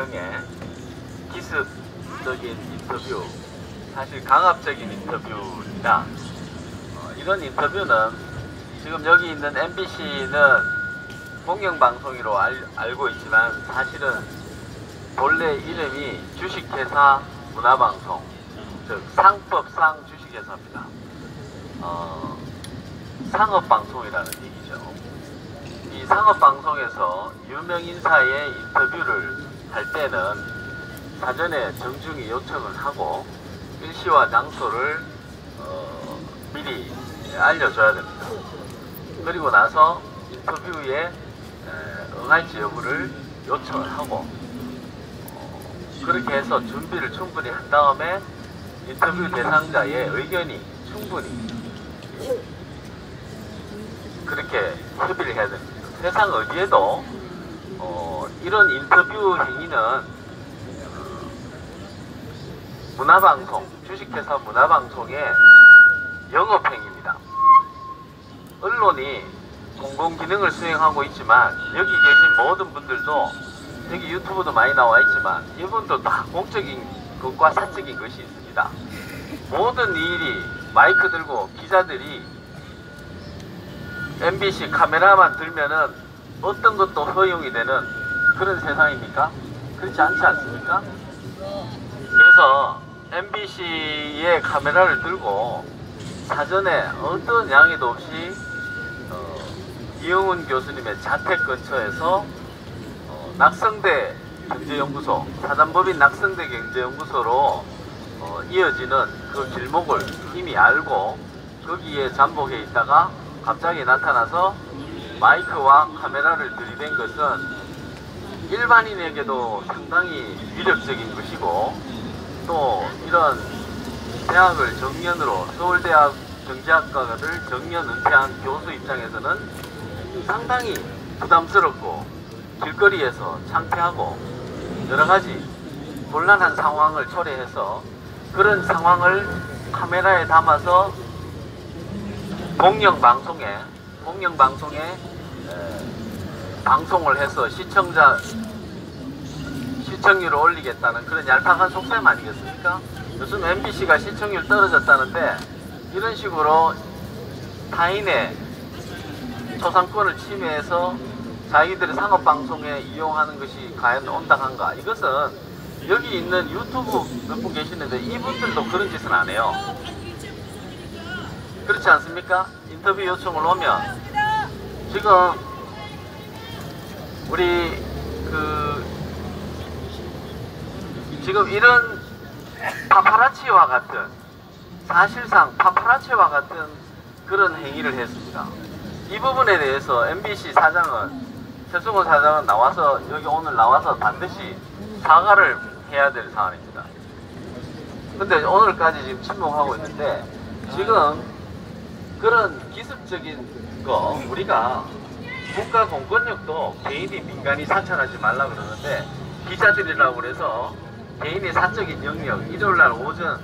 환경에 기습적인 인터뷰, 사실 강압적인 인터뷰입니다. 이런 인터뷰는 지금 여기 있는 MBC는 공영방송으로 알고 있지만 사실은 본래 이름이 주식회사 문화방송, 즉 상법상 주식회사입니다. 상업방송이라는 얘기죠. 이 상업방송에서 유명인사의 인터뷰를 할 때는 사전에 정중히 요청을 하고 일시와 장소를 미리 알려줘야 됩니다. 그리고 나서 인터뷰에 응할지 여부를 요청을 하고 그렇게 해서 준비를 충분히 한 다음에 인터뷰 대상자의 의견이 충분히 그렇게 협의를 해야 됩니다. 세상 어디에도 이런 인터뷰 행위는 문화방송, 주식회사 문화방송의 영업행위입니다. 언론이 공공기능을 수행하고 있지만 여기 계신 모든 분들도 여기 유튜브도 많이 나와 있지만 이분도 다 공적인 것과 사적인 것이 있습니다. 모든 일이 마이크 들고 기자들이 MBC 카메라만 들면은 어떤 것도 허용이 되는 그런 세상입니까? 그렇지 않지 않습니까? 그래서 MBC의 카메라를 들고 사전에 어떤 양해도 없이 이영훈 교수님의 자택 근처에서 낙성대 경제연구소, 사단법인 낙성대 경제연구소로 이어지는 그 길목을 이미 알고 거기에 잠복해 있다가 갑자기 나타나서 마이크와 카메라를 들이댄 것은 일반인에게도 상당히 위력적인 것이고 또 이런 대학을 정년으로 서울대학 경제학과를 정년 은퇴한 교수 입장에서는 상당히 부담스럽고 길거리에서 창피하고 여러가지 곤란한 상황을 초래해서 그런 상황을 카메라에 담아서 공영방송에 방송을 해서 시청률을 올리겠다는 그런 얄팍한 속셈 아니겠습니까? 요즘 MBC가 시청률 떨어졌다는데 이런 식으로 타인의 초상권을 침해해서 자기들의 상업방송에 이용하는 것이 과연 온당한가? 이것은 여기 있는 유튜브 몇 분 계시는데 이분들도 그런 짓은 안 해요. 그렇지 않습니까? 인터뷰 요청을 오면 지금 우리 지금 이런 파파라치와 같은 사실상 파파라치와 같은 그런 행위를 했습니다. 이 부분에 대해서 MBC 사장은 최승호 사장은 나와서 여기 오늘 나와서 반드시 사과를 해야 될 상황입니다. 근데 오늘까지 지금 침묵하고 있는데 지금 그런 기습적인 거 우리가 국가 공권력도 개인이 민간이 사찰하지 말라 그러는데 기자들이라고 그래서 개인의 사적인 영역 일요일날 오전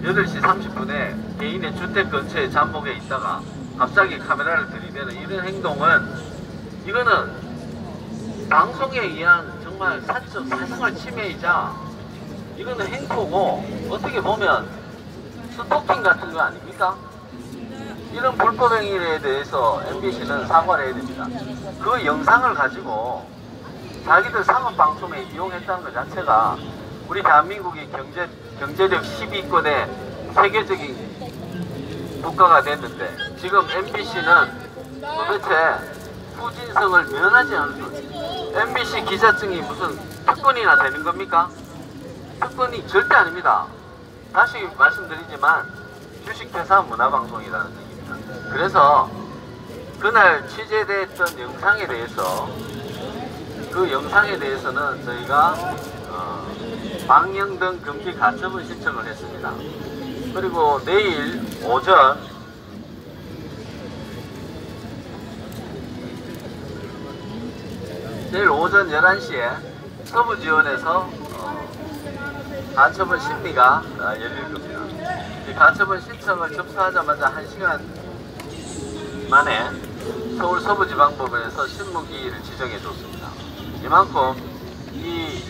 8시 30분에 개인의 주택 근처에 잠복해 있다가 갑자기 카메라를 들이대는 이런 행동은 이거는 방송에 의한 정말 사생활 침해이자 이거는 행포고 어떻게 보면 스토킹 같은 거 아닙니까? 이런 불법 행위에 대해서 MBC는 사과를 해야 됩니다. 그 영상을 가지고 자기들 상업방송에 이용했다는 것 자체가 우리 대한민국이 경제력 10위권의 세계적인 국가가 됐는데 지금 MBC는 도대체 후진성을 면하지 않는 거예요. MBC 기자증이 무슨 특권이나 되는 겁니까? 특권이 절대 아닙니다. 다시 말씀드리지만 주식회사 문화방송이라는 얘기입니다. 그래서 그날 취재됐던 영상에 대해서 그 영상에 대해서는 저희가 망령 등 금기 가처분 신청을 했습니다. 그리고 내일 오전 내일 오전 11시에 서부지원에서 가처분 심리가 열릴 겁니다. 이 가처분 신청을 접수하자마자 1시간 만에 서울 서부지방법원에서 신무기일을 지정해 줬습니다. 이만큼 이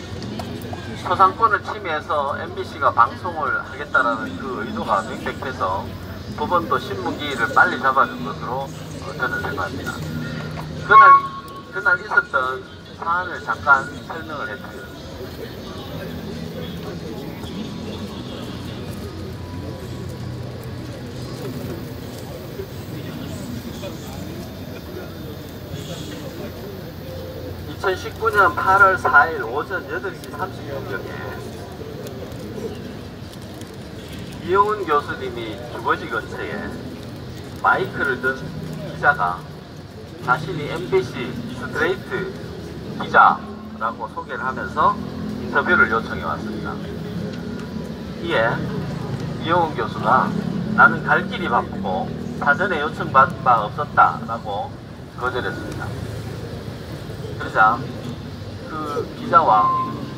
초상권을 침해해서 MBC가 방송을 하겠다라는 그 의도가 명백해서 법원도 신문기일을 빨리 잡아준 것으로 저는 생각합니다. 그날 있었던 사안을 잠깐 설명을 해드립니다. 2019년 8월 4일 오전 8시 30분경에 이용훈 교수님이 주거지 근처에 마이크를 든 기자가 자신이 MBC 스트레이트 기자라고 소개를 하면서 인터뷰를 요청해 왔습니다. 이에 이용훈 교수가 나는 갈 길이 바쁘고 사전에 요청받은 바 없었다라고 거절했습니다. 그러자 그 기자와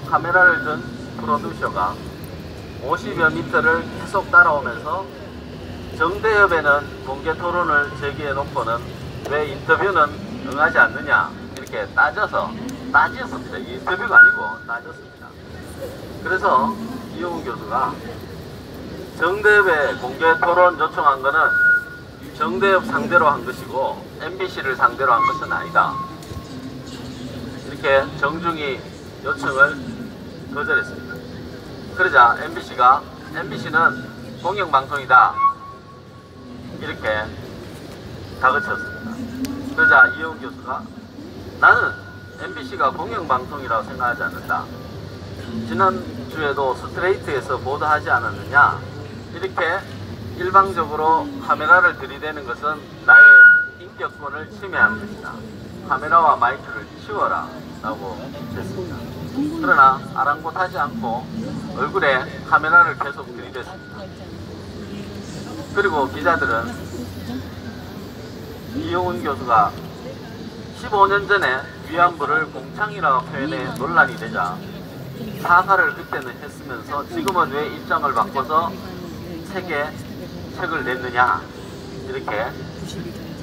카메라를 든 프로듀서가 50여 미터를 계속 따라오면서 정대협에는 공개 토론을 제기해 놓고는 왜 인터뷰는 응하지 않느냐 이렇게 따졌습니다. 인터뷰가 아니고 따졌습니다. 그래서 이용훈 교수가 정대협에 공개 토론 요청한 거는 정대협 상대로 한 것이고 MBC를 상대로 한 것은 아니다. 이렇게 정중히 요청을 거절했습니다. 그러자 MBC는 공영방송이다 이렇게 다그쳤습니다. 그러자 이용훈 교수가 나는 MBC가 공영방송이라고 생각하지 않는다. 지난주에도 스트레이트에서 보도하지 않았느냐. 이렇게 일방적으로 카메라를 들이대는 것은 나의 인격권을 침해하는 것이다. 카메라와 마이크를 치워라 라고 했습니다. 그러나 아랑곳하지 않고 얼굴에 카메라를 계속 들이댔습니다. 그리고 기자들은 이용훈 교수가 15년 전에 위안부를 공창이라고 표현해 논란이 되자 사과를 그때는 했으면서 지금은 왜 입장을 바꿔서 책을 냈느냐 이렇게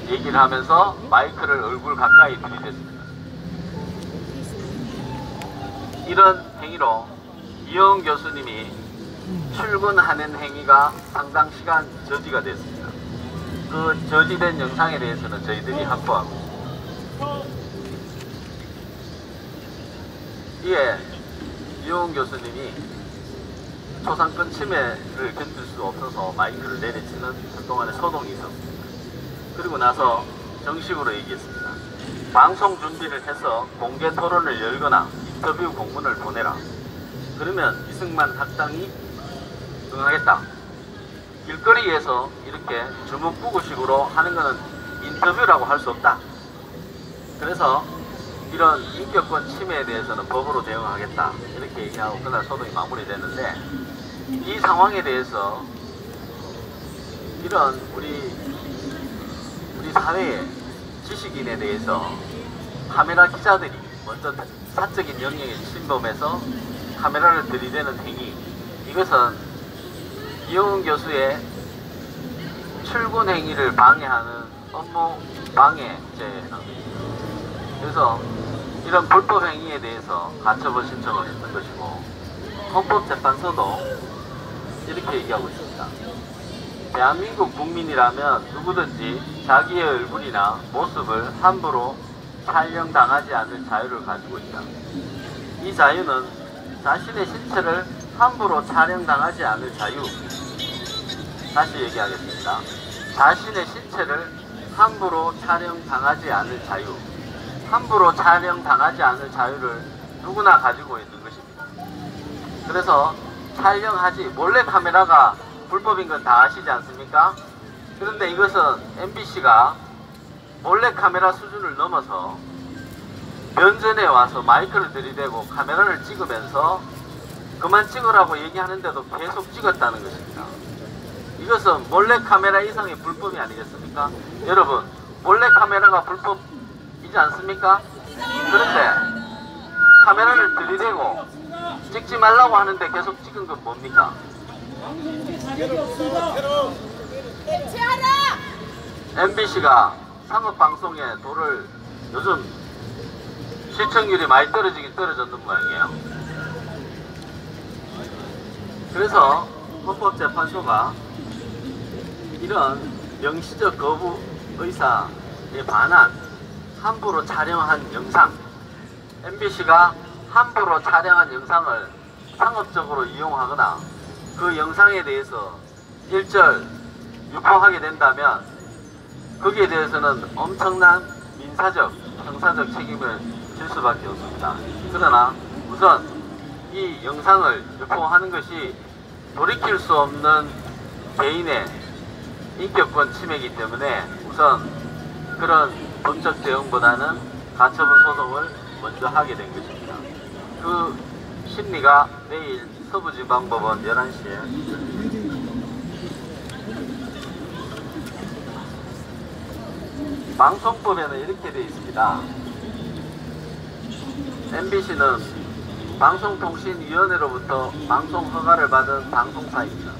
얘기를 하면서 마이크를 얼굴 가까이 들이댔습니다. 이런 행위로 이용훈 교수님이 출근하는 행위가 상당 시간 저지가 됐습니다. 그 저지된 영상에 대해서는 저희들이 확보하고 있습니다. 이에 이용훈 교수님이 초상권 침해를 견딜 수 없어서 마이크를 내리치는 그동안의 소동이 있었습니다. 그리고 나서 정식으로 얘기했습니다. 방송 준비를 해서 공개 토론을 열거나 인터뷰 공문을 보내라. 그러면 이승만 학당이 응하겠다. 길거리에서 이렇게 주먹구구식으로 하는 것은 인터뷰라고 할 수 없다. 그래서 이런 인격권 침해에 대해서는 법으로 대응하겠다. 이렇게 얘기하고 그날 소동이 마무리됐는데 이 상황에 대해서 이런 우리 사회의 지식인에 대해서 카메라 기자들이 먼저 사적인 영역에 침범해서 카메라를 들이대는 행위, 이것은 이용훈 교수의 출근 행위를 방해하는 업무 방해죄에 해당됩니다. 그래서 이런 불법 행위에 대해서 가처분 신청을 했던 것이고 헌법재판소도 이렇게 얘기하고 있습니다. 대한민국 국민이라면 누구든지 자기의 얼굴이나 모습을 함부로 촬영당하지 않을 자유를 가지고 있다. 이 자유는 자신의 신체를 함부로 촬영당하지 않을 자유. 다시 얘기하겠습니다. 자신의 신체를 함부로 촬영당하지 않을 자유. 함부로 촬영당하지 않을 자유를 누구나 가지고 있는 것입니다. 그래서 몰래 카메라가 불법인 건 다 아시지 않습니까? 그런데 이것은 MBC가 몰래 카메라 수준을 넘어서 면전에 와서 마이크를 들이대고 카메라를 찍으면서 그만 찍으라고 얘기하는데도 계속 찍었다는 것입니다. 이것은 몰래 카메라 이상의 불법이 아니겠습니까? 여러분, 몰래 카메라가 불법이지 않습니까? 그런데 카메라를 들이대고 찍지 말라고 하는데 계속 찍은 건 뭡니까? MBC가 상업방송에 요즘 시청률이 많이 떨어졌는 모양이에요. 그래서 헌법재판소가 이런 명시적 거부 의사에 반한 함부로 촬영한 영상, MBC가 함부로 촬영한 영상을 상업적으로 이용하거나 그 영상에 대해서 일절 유포하게 된다면 거기에 대해서는 엄청난 민사적, 형사적 책임을 질 수밖에 없습니다. 그러나 우선 이 영상을 유포하는 것이 돌이킬 수 없는 개인의 인격권 침해이기 때문에 우선 그런 법적 대응보다는 가처분 소송을 먼저 하게 된 것입니다. 그 심리가 내일 서부지방법원 11시에 방송법에는 이렇게 되어 있습니다. MBC는 방송통신위원회로부터 방송 허가를 받은 방송사입니다.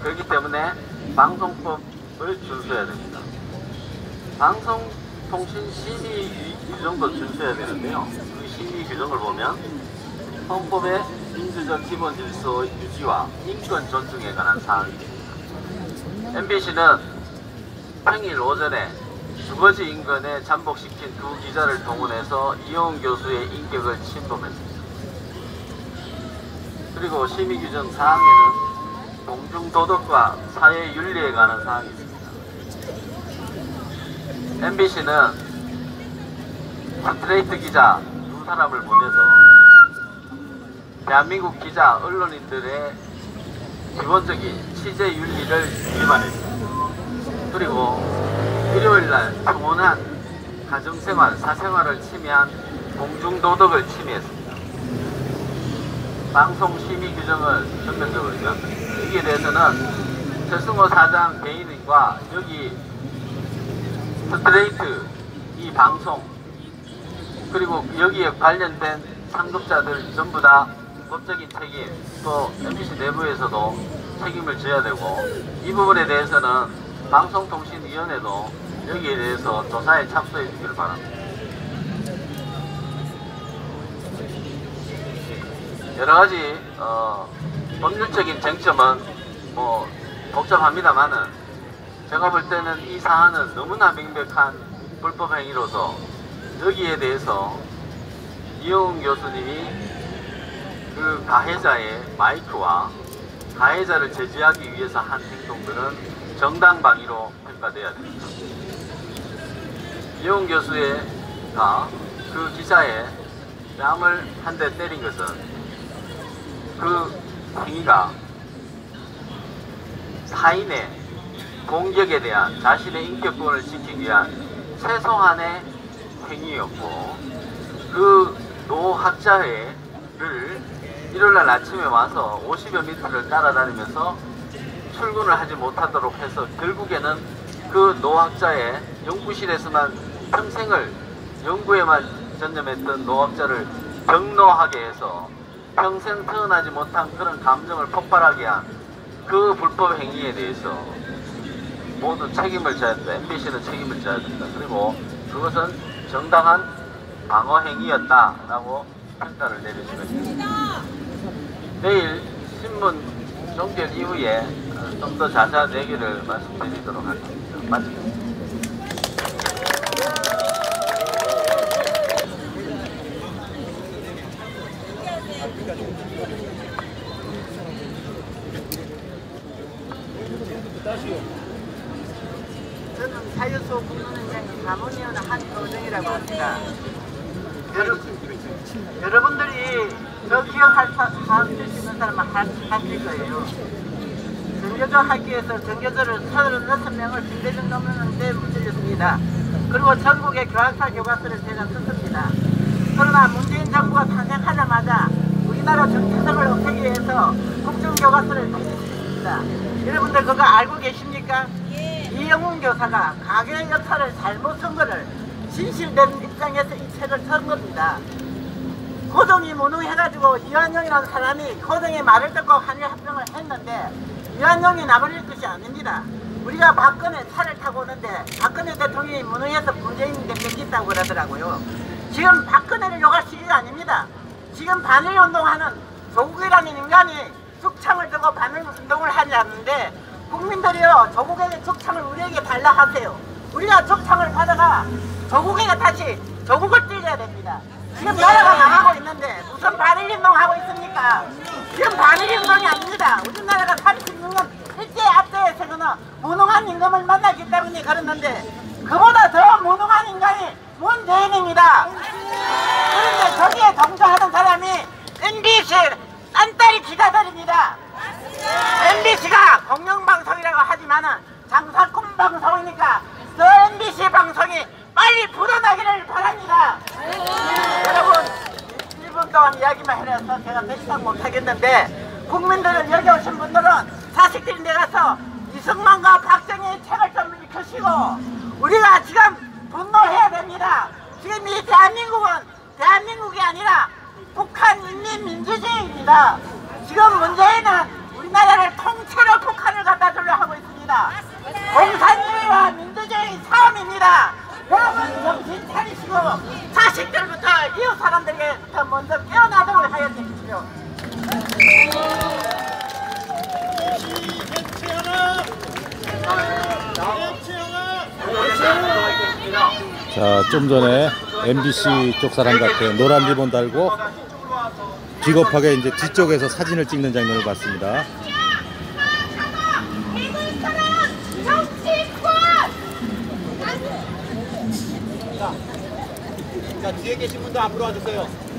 그렇기 때문에 방송법을 준수해야 됩니다. 방송통신심의 규정도 준수해야 되는데요. 그 심의 규정을 보면 헌법의 민주적 기본 질서의 유지와 인권 존중에 관한 사항이 있습니다. MBC는 평일 오전에 주거지 인근에 잠복시킨 두 기자를 동원해서 이용훈 교수의 인격을 침범했습니다. 그리고 심의규정 사항에는 공중도덕과 사회윤리에 관한 사항이 있습니다. MBC는 스트레이트 기자 두 사람을 보내서 대한민국 기자, 언론인들의 기본적인 취재윤리를 위반했습니다. 그리고 일요일날 평온한 가정생활, 사생활을 침해한 공중도덕을 침해했습니다. 방송심의 규정을 전면적으로 위반했습니다. 여기에 대해서는 최승호 사장 개인과 여기 스트레이트 이 방송 그리고 여기에 관련된 상급자들 전부 다 법적인 책임, 또 MBC 내부에서도 책임을 져야 되고, 이 부분에 대해서는 방송통신위원회도 여기에 대해서 조사에 착수해 주기를 바랍니다. 여러가지 법률적인 쟁점은 뭐 복잡합니다만은 제가 볼 때는 이 사안은 너무나 명백한 불법 행위로서 여기에 대해서 이용훈 교수님이 그 가해자의 마이크와 가해자를 제지하기 위해서 한 행동들은 정당방위로 평가돼야 됩니다. 이용훈 교수가 그 기자의 뺨을 한 대 때린 것은 그 행위가 타인의 공격에 대한 자신의 인격권을 지키기 위한 최소한의 행위였고, 그 노 학자를 일요일날 아침에 와서 50여 미터를 따라다니면서 출근을 하지 못하도록 해서 결국에는 그 노학자의 연구실에서만 평생을 연구에만 전념했던 노학자를 경노하게 해서 평생 태어나지 못한 그런 감정을 폭발하게 한 그 불법 행위에 대해서 모두 책임을 져야 된다. MBC는 책임을 져야 된다. 그리고 그것은 정당한 방어 행위였다라고 평가를 내려주고 있습니다. 내일 신문 종결 이후에 좀 더 자세한 얘기를 말씀드리도록 하겠습니다. 마치겠습니다. 저는 사유소 국민은행의 사무위원 한도정이라고 합니다. 여러분들이 저 기억할 수 있는 사람은 하실 거예요. 전교조 학교에서 전교조를 36명을 징계적 넘는데 문제였습니다. 그리고 전국의 교환사 교과서를 제가 썼습니다. 그러나 문재인 정부가 탄생하자마자 우리나라 정체성을 없애기 위해서 국정교과서를 폐지했습니다. 여러분들 그거 알고 계십니까? 이용훈 교사가 가계 역사를 잘못 쓴 거를 진실된 입장에서 이 책을 쓴 겁니다. 고종이 무능해가지고 이완용이라는 사람이 고종의 말을 듣고 한일 합병을 했는데 이완용이 나버릴 것이 아닙니다. 우리가 박근혜 차를 타고 오는데 박근혜 대통령이 무능해서 문재인 대통령이 있다고 그러더라고요. 지금 박근혜를 욕할 시기가 아닙니다. 지금 반일운동하는 조국이라는 인간이 죽창을 두고 반응 운동을 하려는데 국민들이요 조국에게 죽창을 우리에게 달라 하세요. 우리가 죽창을 받아가 조국에게 다시 조국을 찔려야 됩니다. 지금 나라가 망하고 있는데 무슨 반일운동 하고 있습니까? 지금 반일운동이 아닙니다. 우리나라가 36년 일제 압제에서는 무능한 임금을 만났기 때문에 그랬는데 그보다 더 무능한 인간이 문재인입니다. 그런데 저기에 동조하는 사람이 MBC 딴따리 기자들입니다. MBC가 공영방송이라고 하지만은 장사꾼 방송이니까 저 MBC 방송이 빨리 불어나기를 바랍니다. 여러분 1분 동안 이야기만 해서 제가 더 이상 못하겠는데 국민들은 여기 오신 분들은 자식들이 내가서 이승만과 박정희의 책을 좀 읽으시고 우리가 지금 분노해야 됩니다. 지금 이 대한민국은 대한민국이 아니라 북한 인민민주주의입니다. 지금 문재인은 우리나라를 통째로 북한을 갖다 주려 하고 있습니다. 공산주의와 민주주의 싸움입니다. 여러분 정신 차리시고 자식들부터 이웃 사람들에게부터 먼저 깨어나도록 하여 주십시오. 자, 좀 전에 MBC 쪽 사람 같아 노란 리본 달고 비겁하게 이제 뒤쪽에서 사진을 찍는 장면을 봤습니다. 자, 뒤에 계신 분도 앞으로 와주세요.